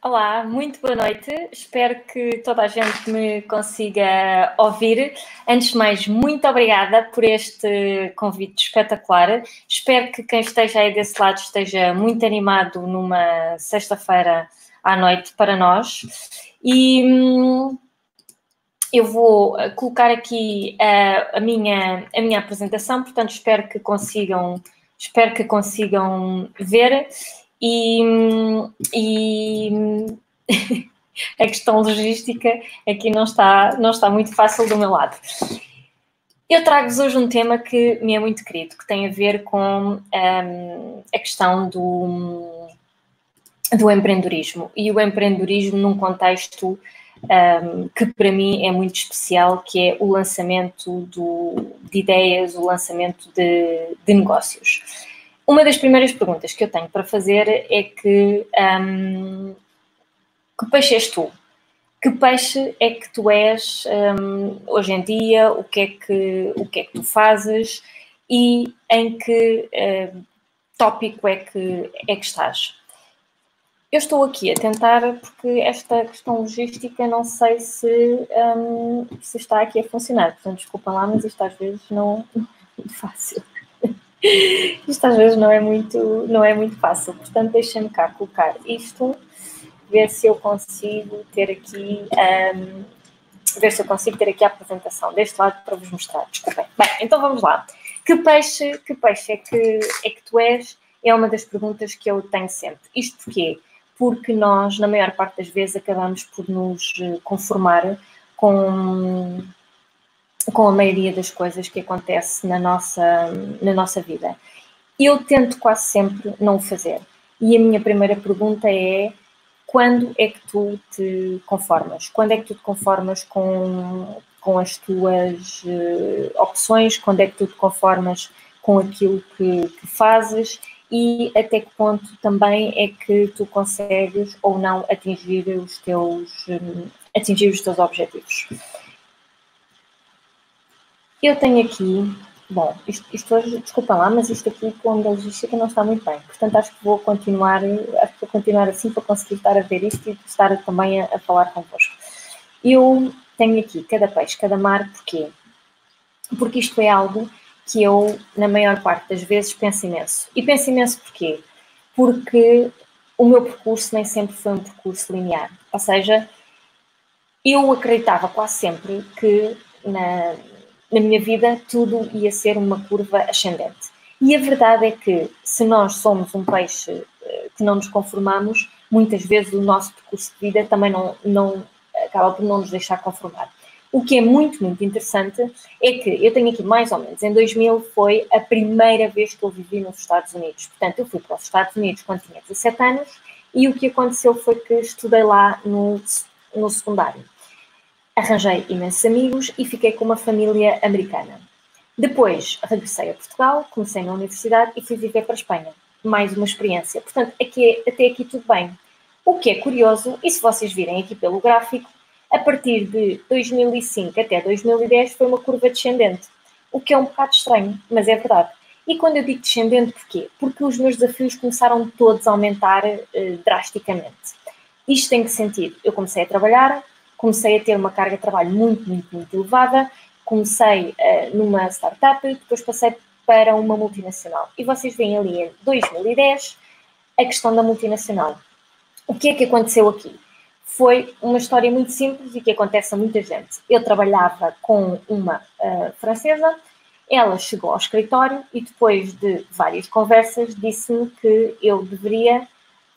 Olá, muito boa noite. Espero que toda a gente me consiga ouvir. Antes de mais, muito obrigada por este convite espetacular. Espero que quem esteja aí desse lado esteja muito animado numa sexta-feira à noite para nós. E eu vou colocar aqui a minha apresentação, portanto espero que consigam ver. E a questão logística aqui não está muito fácil do meu lado. Eu trago-vos hoje um tema que me é muito querido, que tem a ver com a questão do empreendedorismo, e o empreendedorismo num contexto que para mim é muito especial, que é o lançamento de ideias, o lançamento de negócios. Uma das primeiras perguntas que eu tenho para fazer é que peixe és tu? Que peixe é que tu és hoje em dia? O que é que tu fazes? E em que tópico é que estás? Eu estou aqui a tentar, porque esta questão logística não sei se está aqui a funcionar. Portanto, desculpem lá, mas isto às vezes não é muito fácil. Isto às vezes não é muito fácil. Portanto, deixem-me cá colocar isto, ver se eu consigo ter aqui a apresentação deste lado para vos mostrar. Desculpem. Bem, então vamos lá. Que peixe é que tu és? É uma das perguntas que eu tenho sempre. Isto porquê? Porque nós, na maior parte das vezes, acabamos por nos conformar com a maioria das coisas que acontece na nossa vida. Eu tento quase sempre não o fazer. E a minha primeira pergunta é: quando é que tu te conformas? Quando é que tu te conformas com as tuas opções? Quando é que tu te conformas com aquilo que fazes? E até que ponto também é que tu consegues ou não atingir os teus objetivos? Eu tenho aqui, bom, isto hoje, desculpa lá, mas isto aqui com a logística não está muito bem. Portanto, acho que vou continuar assim para conseguir estar a ver isto e estar também a falar convosco. Eu tenho aqui cada peixe, cada mar, porquê? Porque isto é algo que eu, na maior parte das vezes, penso imenso. E penso imenso porquê? Porque o meu percurso nem sempre foi um percurso linear. Ou seja, eu acreditava quase sempre que na minha vida tudo ia ser uma curva ascendente. E a verdade é que, se nós somos um peixe que não nos conformamos, muitas vezes o nosso percurso de vida também não acaba por não nos deixar conformar. O que é muito, muito interessante é que eu tenho aqui mais ou menos, em 2000 foi a primeira vez que eu vivi nos Estados Unidos. Portanto, eu fui para os Estados Unidos quando tinha 17 anos e o que aconteceu foi que estudei lá no secundário. Arranjei imensos amigos e fiquei com uma família americana. Depois regressei a Portugal, comecei na universidade e fui viver para a Espanha. Mais uma experiência. Portanto, até aqui tudo bem. O que é curioso, e se vocês virem aqui pelo gráfico, a partir de 2005 até 2010 foi uma curva descendente. O que é um bocado estranho, mas é verdade. E quando eu digo descendente, porquê? Porque os meus desafios começaram todos a aumentar drasticamente. Isto em que sentido? Eu comecei a trabalhar, comecei a ter uma carga de trabalho muito, muito, muito elevada, comecei numa startup, depois passei para uma multinacional. E vocês veem ali em 2010 a questão da multinacional. O que é que aconteceu aqui? Foi uma história muito simples e que acontece a muita gente. Eu trabalhava com uma francesa, ela chegou ao escritório e depois de várias conversas disse-me que eu deveria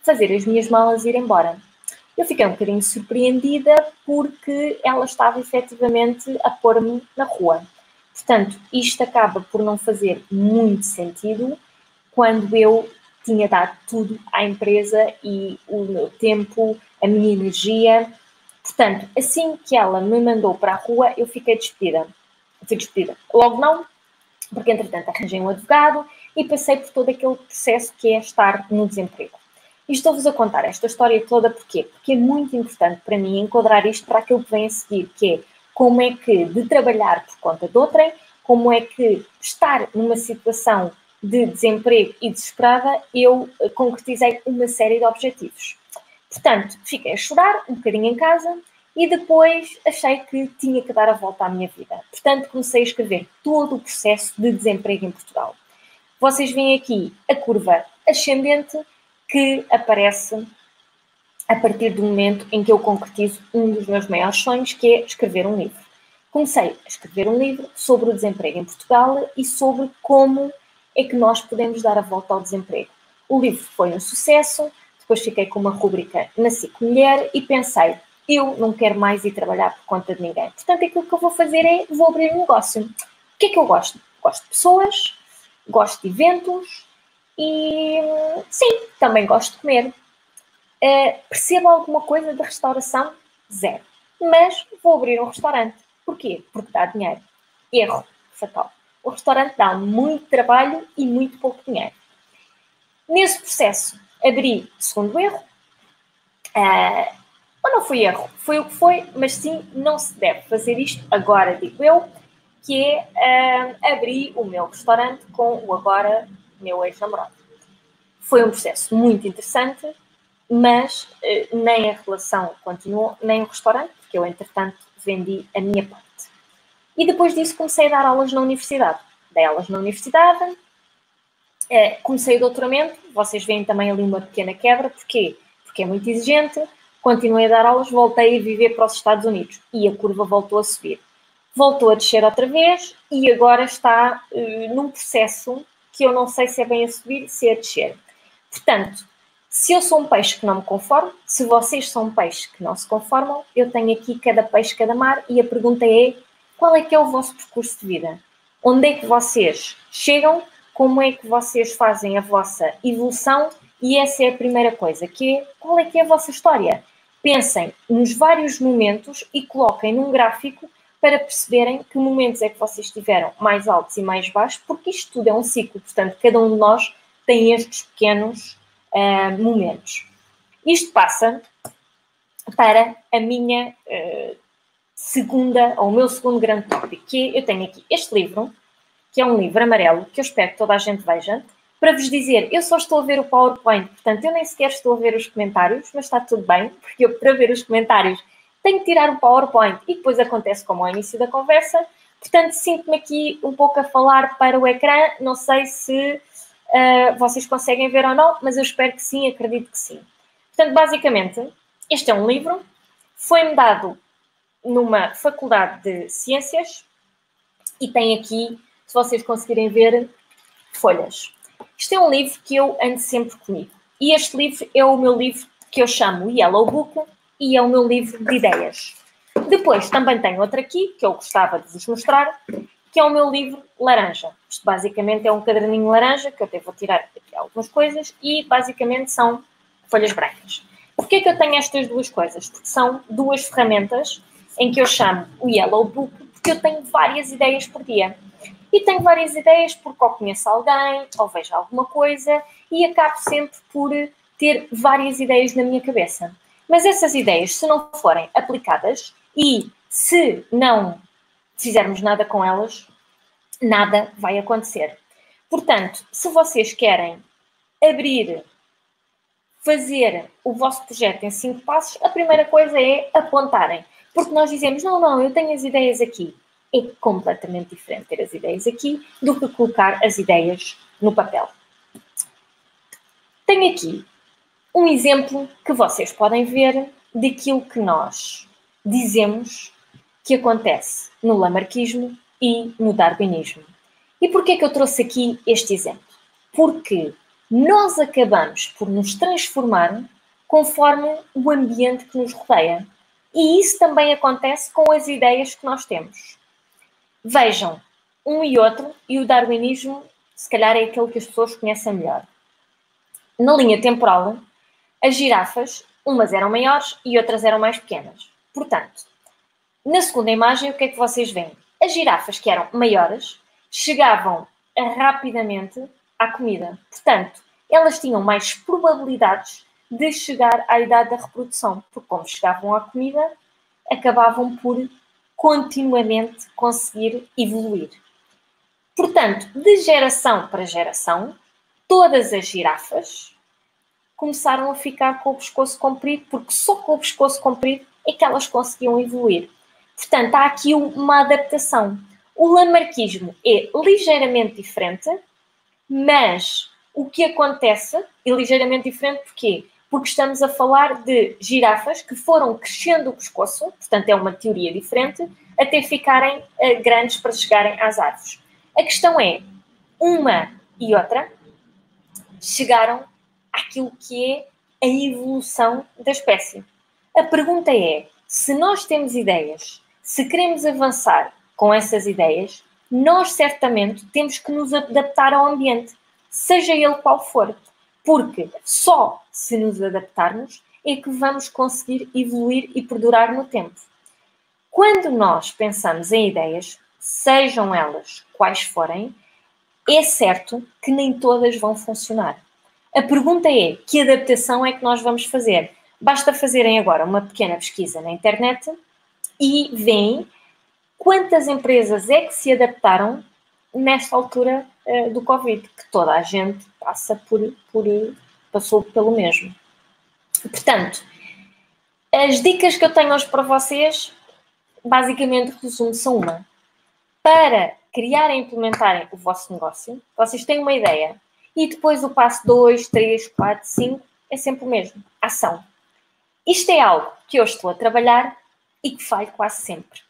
fazer as minhas malas e ir embora. Eu fiquei um bocadinho surpreendida porque ela estava efetivamente a pôr-me na rua. Portanto, isto acaba por não fazer muito sentido quando eu tinha dado tudo à empresa e o meu tempo, a minha energia. Portanto, assim que ela me mandou para a rua, eu fiquei despedida. Fui despedida. Logo não, porque entretanto arranjei um advogado e passei por todo aquele processo que é estar no desemprego. E estou-vos a contar esta história toda porquê? Porque é muito importante para mim enquadrar isto para aquilo que vem a seguir, que é como é que de trabalhar por conta de outrem, como é que estar numa situação de desemprego e desesperada, eu concretizei uma série de objetivos. Portanto, fiquei a chorar um bocadinho em casa e depois achei que tinha que dar a volta à minha vida. Portanto, comecei a escrever todo o processo de desemprego em Portugal. Vocês veem aqui a curva ascendente que aparece a partir do momento em que eu concretizo um dos meus maiores sonhos, que é escrever um livro. Comecei a escrever um livro sobre o desemprego em Portugal e sobre como é que nós podemos dar a volta ao desemprego. O livro foi um sucesso, depois fiquei com uma rúbrica na SIC Mulher e pensei, eu não quero mais ir trabalhar por conta de ninguém. Portanto, aquilo que eu vou fazer é, vou abrir um negócio. O que é que eu gosto? Gosto de pessoas, gosto de eventos e, sim, também gosto de comer. Percebo alguma coisa de restauração? Zero. Mas vou abrir um restaurante. Porquê? Porque dá dinheiro. Erro fatal. O restaurante dá muito trabalho e muito pouco dinheiro. Nesse processo, abri o segundo erro. Ou não foi erro, foi o que foi, mas sim, não se deve fazer isto agora, digo eu, que é abrir o meu restaurante com o agora meu ex-namorado. Foi um processo muito interessante, mas nem a relação continuou, nem o restaurante, porque eu, entretanto, vendi a minha parte. E depois disso comecei a dar aulas na universidade. Dei aulas na universidade, comecei o doutoramento, vocês veem também ali uma pequena quebra, porquê? Porque é muito exigente, continuei a dar aulas, voltei a viver para os Estados Unidos e a curva voltou a subir. Voltou a descer outra vez e agora está num processo que eu não sei se é bem a subir, se é a descer. Portanto, se eu sou um peixe que não me conformo, se vocês são um peixe que não se conformam, eu tenho aqui cada peixe, cada mar, e a pergunta é, qual é que é o vosso percurso de vida? Onde é que vocês chegam? Como é que vocês fazem a vossa evolução? E essa é a primeira coisa, que é, qual é que é a vossa história? Pensem nos vários momentos e coloquem num gráfico para perceberem que momentos é que vocês tiveram mais altos e mais baixos, porque isto tudo é um ciclo, portanto, cada um de nós tem estes pequenos momentos. Isto passa para a minha o meu segundo grande tópico, que eu tenho aqui este livro, que é um livro amarelo, que eu espero que toda a gente veja, para vos dizer, eu só estou a ver o PowerPoint, portanto, eu nem sequer estou a ver os comentários, mas está tudo bem, porque eu, para ver os comentários, tenho que tirar o PowerPoint e depois acontece como ao início da conversa, portanto, sinto-me aqui um pouco a falar para o ecrã, não sei se vocês conseguem ver ou não, mas eu espero que sim, acredito que sim. Portanto, basicamente, este é um livro, foi-me dado numa faculdade de ciências e tem aqui, se vocês conseguirem ver, folhas. Isto é um livro que eu ando sempre comigo. E este livro é o meu livro que eu chamo Yellow Book e é o meu livro de ideias. Depois também tenho outro aqui, que eu gostava de vos mostrar, que é o meu livro laranja. Isto basicamente é um caderninho laranja, que eu até vou tirar aqui algumas coisas, e basicamente são folhas brancas. Porquê é que eu tenho estas duas coisas? Porque são duas ferramentas em que eu chamo o Yellow Book, porque eu tenho várias ideias por dia. E tenho várias ideias porque ou conheço alguém, ou vejo alguma coisa, e acabo sempre por ter várias ideias na minha cabeça. Mas essas ideias, se não forem aplicadas e se não fizermos nada com elas, nada vai acontecer. Portanto, se vocês querem fazer o vosso projeto em 5 passos, a primeira coisa é apontarem. Porque nós dizemos, não, eu tenho as ideias aqui. É completamente diferente ter as ideias aqui do que colocar as ideias no papel. Tenho aqui um exemplo que vocês podem ver daquilo que nós dizemos que acontece no lamarquismo e no darwinismo. E porquê que eu trouxe aqui este exemplo? Porque nós acabamos por nos transformar conforme o ambiente que nos rodeia. E isso também acontece com as ideias que nós temos. Vejam, um e outro, e o darwinismo, se calhar, é aquele que as pessoas conhecem melhor. Na linha temporal, as girafas, umas eram maiores e outras eram mais pequenas. Portanto, na segunda imagem, o que é que vocês veem? As girafas que eram maiores chegavam rapidamente à comida. Portanto, elas tinham mais probabilidades de chegar à idade da reprodução, porque como chegavam à comida, acabavam por continuamente conseguir evoluir. Portanto, de geração para geração, todas as girafas começaram a ficar com o pescoço comprido, porque só com o pescoço comprido é que elas conseguiam evoluir. Portanto, há aqui uma adaptação. O lamarquismo é ligeiramente diferente, mas o que acontece é ligeiramente diferente porquê? Porque estamos a falar de girafas que foram crescendo o pescoço, portanto é uma teoria diferente, até ficarem grandes para chegarem às árvores. A questão é, uma e outra chegaram àquilo que é a evolução da espécie. A pergunta é, se nós temos ideias, se queremos avançar com essas ideias, nós certamente temos que nos adaptar ao ambiente, seja ele qual for, porque só se nos adaptarmos é que vamos conseguir evoluir e perdurar no tempo. Quando nós pensamos em ideias, sejam elas quais forem, é certo que nem todas vão funcionar. A pergunta é, que adaptação é que nós vamos fazer? Basta fazerem agora uma pequena pesquisa na internet e veem quantas empresas é que se adaptaram nesta altura do Covid, que toda a gente passou pelo mesmo. Portanto, as dicas que eu tenho hoje para vocês, basicamente, resumo-se a uma. Para criarem e implementarem o vosso negócio, vocês têm uma ideia e depois o passo 2, 3, 4, 5 é sempre o mesmo. Ação. Isto é algo que eu estou a trabalhar e que falho quase sempre.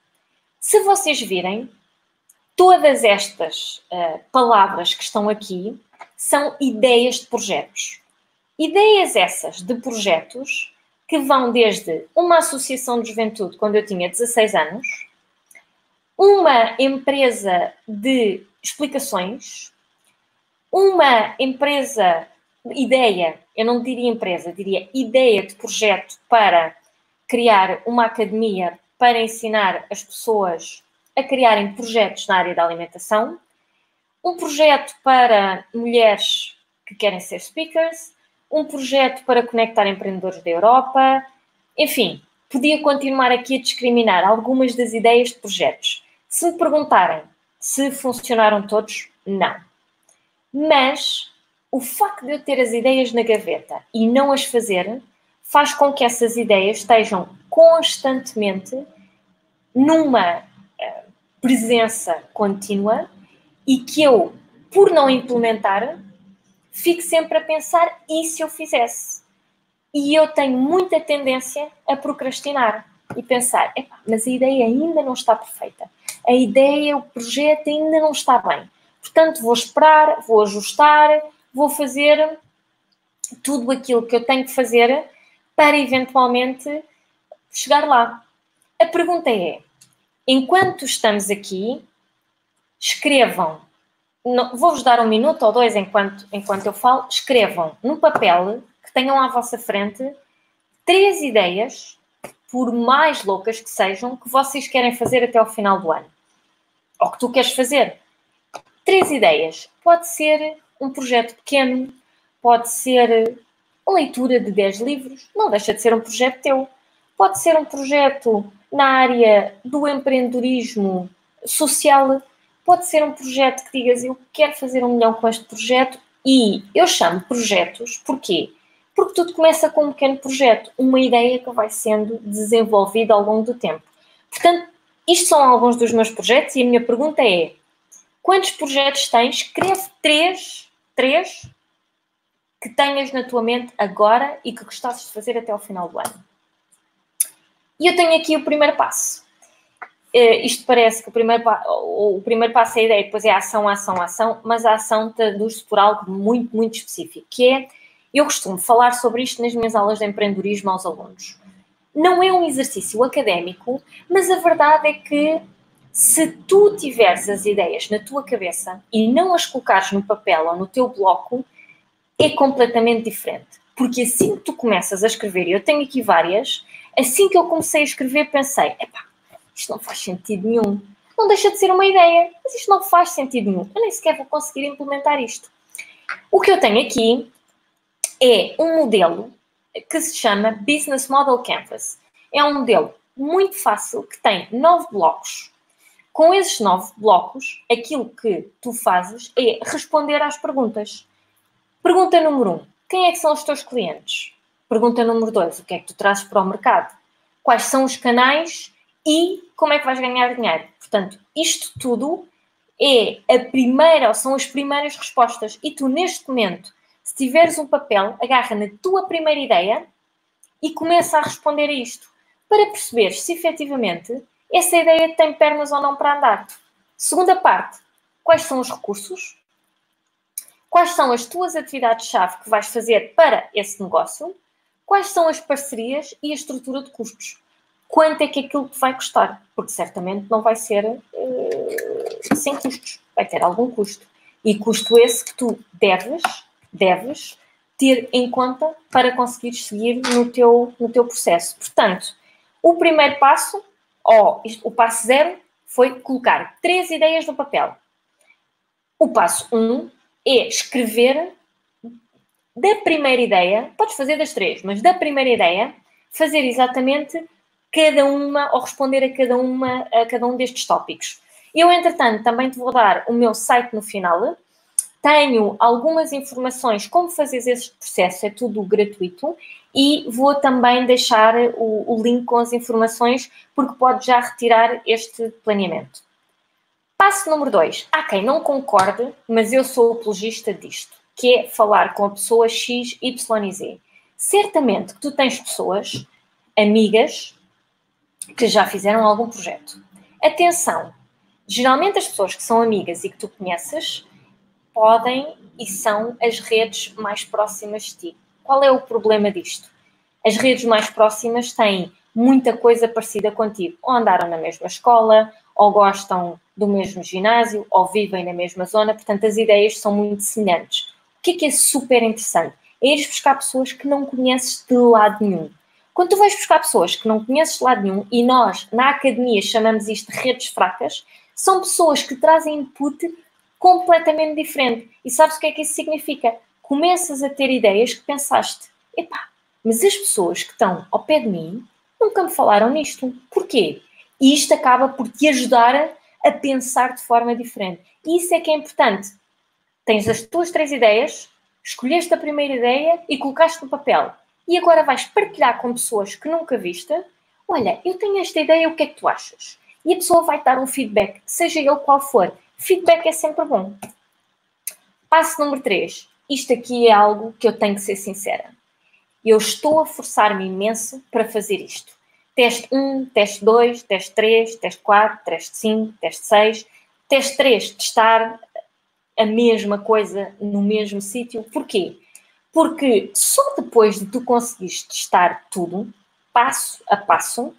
Se vocês virem, todas estas palavras que estão aqui são ideias de projetos. Ideias essas de projetos que vão desde uma associação de juventude, quando eu tinha 16 anos, uma empresa de explicações, uma empresa, ideia, eu não diria empresa, diria ideia de projeto para criar uma academia para ensinar as pessoas a criarem projetos na área da alimentação, um projeto para mulheres que querem ser speakers, um projeto para conectar empreendedores da Europa, enfim, podia continuar aqui a discriminar algumas das ideias de projetos. Se me perguntarem se funcionaram todos, não. Mas o facto de eu ter as ideias na gaveta e não as fazer faz com que essas ideias estejam constantemente numa presença contínua e que eu, por não implementar, fico sempre a pensar, e se eu fizesse? E eu tenho muita tendência a procrastinar e pensar, mas a ideia ainda não está perfeita. A ideia, o projeto ainda não está bem. Portanto, vou esperar, vou ajustar, vou fazer tudo aquilo que eu tenho que fazer para eventualmente chegar lá. A pergunta é, enquanto estamos aqui, escrevam, vou-vos dar 1 minuto ou 2 enquanto eu falo, escrevam num papel que tenham à vossa frente 3 ideias, por mais loucas que sejam, que vocês querem fazer até ao final do ano. Ou que tu queres fazer. 3 ideias. Pode ser um projeto pequeno, pode ser a leitura de 10 livros, não deixa de ser um projeto teu. Pode ser um projeto na área do empreendedorismo social, pode ser um projeto que digas, eu quero fazer 1 milhão com este projeto, e eu chamo projetos, porquê? Porque tudo começa com um pequeno projeto, uma ideia que vai sendo desenvolvida ao longo do tempo. Portanto, isto são alguns dos meus projetos e a minha pergunta é, quantos projetos tens? Escreve 3 que tenhas na tua mente agora e que gostasses de fazer até ao final do ano. E eu tenho aqui o primeiro passo. Isto parece que o primeiro passo é a ideia, depois é a ação, ação, ação, mas a ação traduz-se por algo muito, muito específico, que é, eu costumo falar sobre isto nas minhas aulas de empreendedorismo aos alunos. Não é um exercício académico, mas a verdade é que se tu tiveres as ideias na tua cabeça e não as colocares no papel ou no teu bloco, é completamente diferente. Porque assim que tu começas a escrever, e eu tenho aqui várias, assim que eu comecei a escrever pensei, isto não faz sentido nenhum. Não deixa de ser uma ideia, mas isto não faz sentido nenhum. Eu nem sequer vou conseguir implementar isto. O que eu tenho aqui é um modelo que se chama Business Model Canvas. É um modelo muito fácil que tem 9 blocos. Com esses 9 blocos, aquilo que tu fazes é responder às perguntas. Pergunta número 1. Quem é que são os teus clientes? Pergunta número 2, o que é que tu trazes para o mercado? Quais são os canais e como é que vais ganhar dinheiro? Portanto, isto tudo são as primeiras respostas. E tu, neste momento, se tiveres um papel, agarra na tua primeira ideia e começa a responder a isto, para perceber se efetivamente essa ideia tem pernas ou não para andar. Segunda parte, quais são os recursos? Quais são as tuas atividades-chave que vais fazer para esse negócio? Quais são as parcerias e a estrutura de custos? Quanto é que aquilo te vai custar? Porque certamente não vai ser sem custos, vai ter algum custo. E custo esse que tu deves ter em conta para conseguires seguir no teu processo. Portanto, o primeiro passo, o passo 0, foi colocar 3 ideias no papel. O passo 1 é escrever da primeira ideia, podes fazer das 3, mas da primeira ideia, fazer exatamente cada uma, ou responder a cada um destes tópicos. Eu, entretanto, também te vou dar o meu site no final. Tenho algumas informações como fazer esse processo, é tudo gratuito, e vou também deixar o link com as informações, porque podes já retirar este planeamento. Passo número 2. Há quem não concorde, mas eu sou apologista disto, que é falar com a pessoa X, Y e Z. Certamente que tu tens pessoas, amigas, que já fizeram algum projeto. Atenção, geralmente as pessoas que são amigas e que tu conheces podem e são as redes mais próximas de ti. Qual é o problema disto? As redes mais próximas têm muita coisa parecida contigo. Ou andaram na mesma escola, ou gostam do mesmo ginásio, ou vivem na mesma zona. Portanto, as ideias são muito semelhantes. O que é super interessante? É ires buscar pessoas que não conheces de lado nenhum. Quando tu vais buscar pessoas que não conheces de lado nenhum, e nós, na academia, chamamos isto de redes fracas, são pessoas que trazem input completamente diferente. E sabes o que é que isso significa? Começas a ter ideias que pensaste, epá, mas as pessoas que estão ao pé de mim nunca me falaram nisto. Porquê? E isto acaba por te ajudar a pensar de forma diferente. E isso é que é importante. Tens as tuas 3 ideias, escolheste a primeira ideia e colocaste no papel. E agora vais partilhar com pessoas que nunca viste. Olha, eu tenho esta ideia, o que é que tu achas? E a pessoa vai dar um feedback, seja ele qual for. Feedback é sempre bom. Passo número 3. Isto aqui é algo que eu tenho que ser sincera. Eu estou a forçar-me imenso para fazer isto. Teste 1, teste 2, teste 3, teste 4, teste 5, teste 6. Teste 3, testar a mesma coisa no mesmo sítio. Porquê? Porque só depois de tu conseguires testar tudo, passo a passo,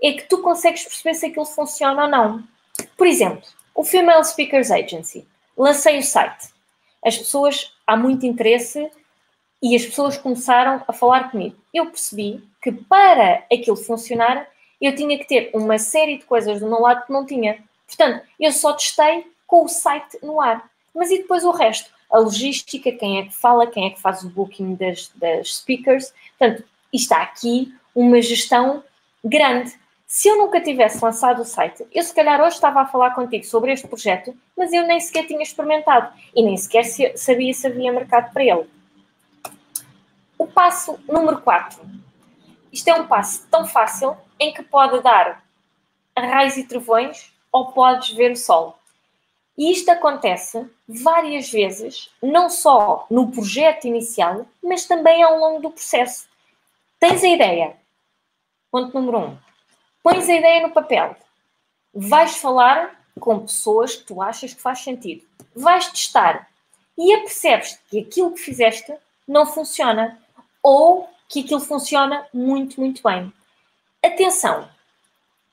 é que tu consegues perceber se aquilo funciona ou não. Por exemplo, o Female Speakers Agency. Lancei o site. As pessoas, há muito interesse e as pessoas começaram a falar comigo. Eu percebi que para aquilo funcionar, eu tinha que ter uma série de coisas do meu lado que não tinha. Portanto, eu só testei com o site no ar. Mas e depois o resto? A logística, quem é que fala, quem é que faz o booking das speakers. Portanto, isto há aqui uma gestão grande. Se eu nunca tivesse lançado o site, eu se calhar hoje estava a falar contigo sobre este projeto, mas eu nem sequer tinha experimentado e nem sequer sabia se havia mercado para ele. O passo número 4. Isto é um passo tão fácil em que pode dar raios e trovões ou podes ver o sol. E isto acontece várias vezes, não só no projeto inicial, mas também ao longo do processo. Tens a ideia. Ponto número 1. Pões a ideia no papel. Vais falar com pessoas que tu achas que faz sentido. Vais testar. E apercebes que aquilo que fizeste não funciona. Ou que aquilo funciona muito, muito bem. Atenção.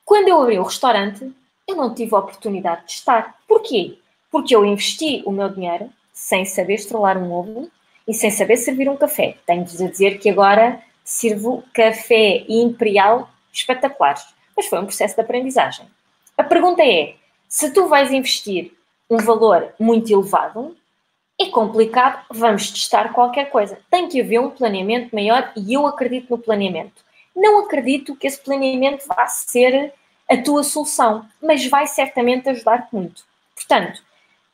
Quando eu abri o restaurante, eu não tive a oportunidade de testar. Porquê? Porque eu investi o meu dinheiro sem saber estrelar um ovo e sem saber servir um café. Tenho-vos a dizer que agora sirvo café imperial espetaculares. Mas foi um processo de aprendizagem. A pergunta é, se tu vais investir um valor muito elevado, é complicado, vamos testar qualquer coisa. Tem que haver um planeamento maior e eu acredito no planeamento. Não acredito que esse planeamento vá ser a tua solução, mas vai certamente ajudar-te muito. Portanto,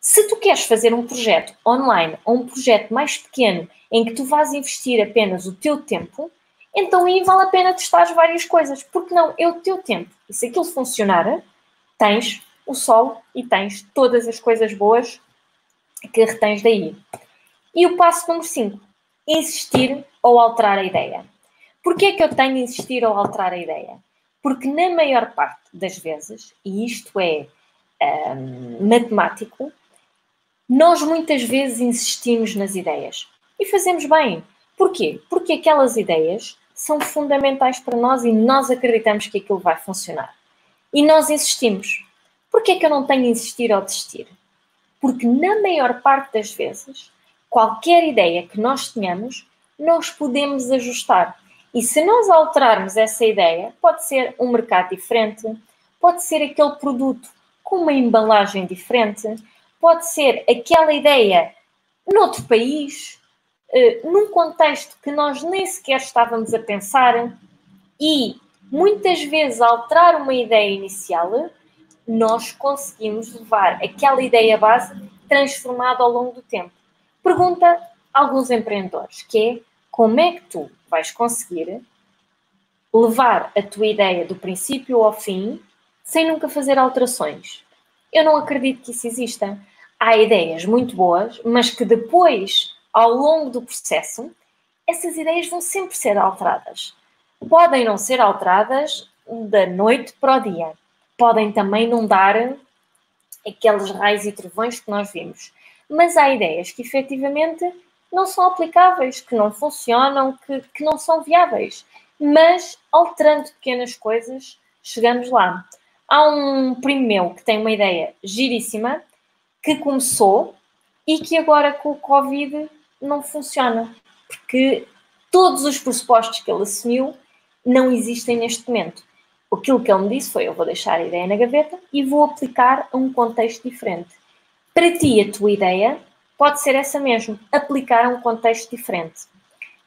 Se tu queres fazer um projeto online ou um projeto mais pequeno em que tu vais investir apenas o teu tempo, então aí vale a pena testar várias coisas. Porque não? É o teu tempo. E se aquilo funcionar, tens o solo e tens todas as coisas boas que retens daí. E o passo número 5. Insistir ou alterar a ideia. Porquê é que eu tenho de insistir ou alterar a ideia? Porque na maior parte das vezes, e isto é matemático, nós muitas vezes insistimos nas ideias. E fazemos bem. Porquê? Porque aquelas ideias são fundamentais para nós e nós acreditamos que aquilo vai funcionar. E nós insistimos. Porquê é que eu não tenho de insistir ou desistir? Porque na maior parte das vezes, qualquer ideia que nós tenhamos, nós podemos ajustar. E se nós alterarmos essa ideia, pode ser um mercado diferente, pode ser aquele produto com uma embalagem diferente, pode ser aquela ideia noutro país, num contexto que nós nem sequer estávamos a pensar, e muitas vezes alterar uma ideia inicial, nós conseguimos levar aquela ideia base transformada ao longo do tempo. Pergunta a alguns empreendedores, que é como é que tu vais conseguir levar a tua ideia do princípio ao fim sem nunca fazer alterações? Eu não acredito que isso exista. Há ideias muito boas, mas que depois, ao longo do processo, essas ideias vão sempre ser alteradas. Podem não ser alteradas da noite para o dia. Podem também não dar aqueles raios e trovões que nós vimos. Mas há ideias que efetivamente não são aplicáveis, que não funcionam, que não são viáveis. Mas alterando pequenas coisas, chegamos lá. Há um primo meu que tem uma ideia giríssima, que começou e que agora com o Covid não funciona. Porque todos os pressupostos que ele assumiu não existem neste momento. Aquilo que ele me disse foi: eu vou deixar a ideia na gaveta e vou aplicar a um contexto diferente. Para ti, a tua ideia pode ser essa mesmo, aplicar a um contexto diferente.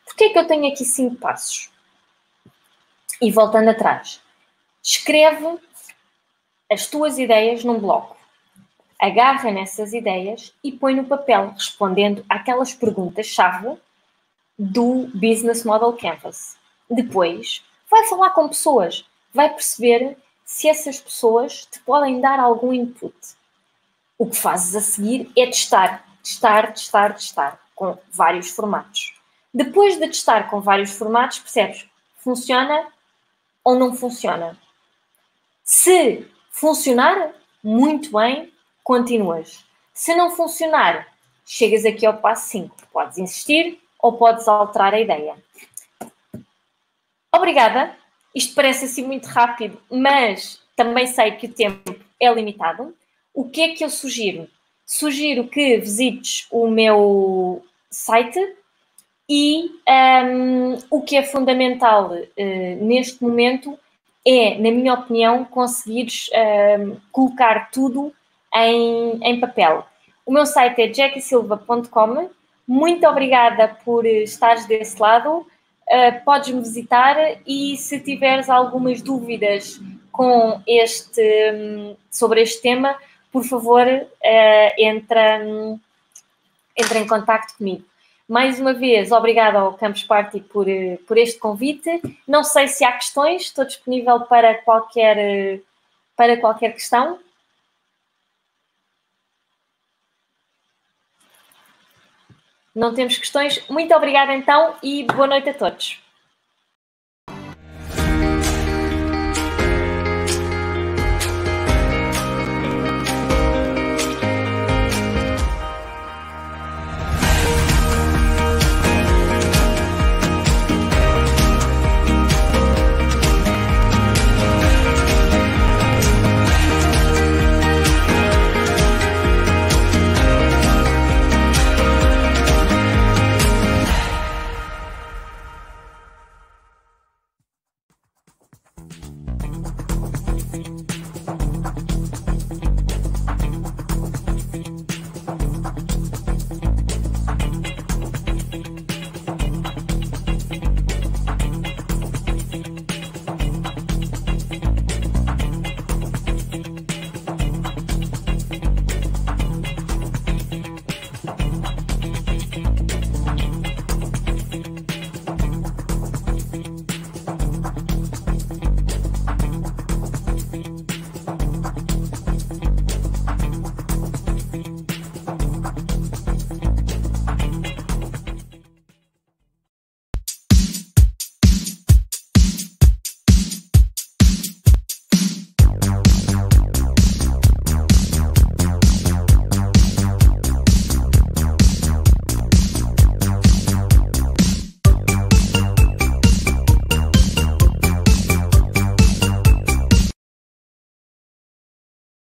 Porquê é que eu tenho aqui 5 passos? E voltando atrás, escreve as tuas ideias num bloco. Agarra nessas ideias e põe no papel, respondendo àquelas perguntas-chave do Business Model Canvas. Depois, vai falar com pessoas, vai perceber se essas pessoas te podem dar algum input. O que fazes a seguir é testar com vários formatos. Depois de testar com vários formatos, percebes, funciona ou não funciona. Se funcionar, muito bem, continuas. Se não funcionar, chegas aqui ao passo 5. Podes insistir ou podes alterar a ideia. Obrigada. Isto parece assim muito rápido, mas também sei que o tempo é limitado. O que é que eu sugiro? Sugiro que visites o meu site e o que é fundamental neste momento é, na minha opinião, conseguires colocar tudo em papel. O meu site é jackiesilva.com. Muito obrigada por estares desse lado. Podes-me visitar e se tiveres algumas dúvidas sobre este tema, por favor, entra em contacto comigo. Mais uma vez, obrigada ao Campus Party por este convite. Não sei se há questões, estou disponível para qualquer questão. Não temos questões. Muito obrigada então e boa noite a todos.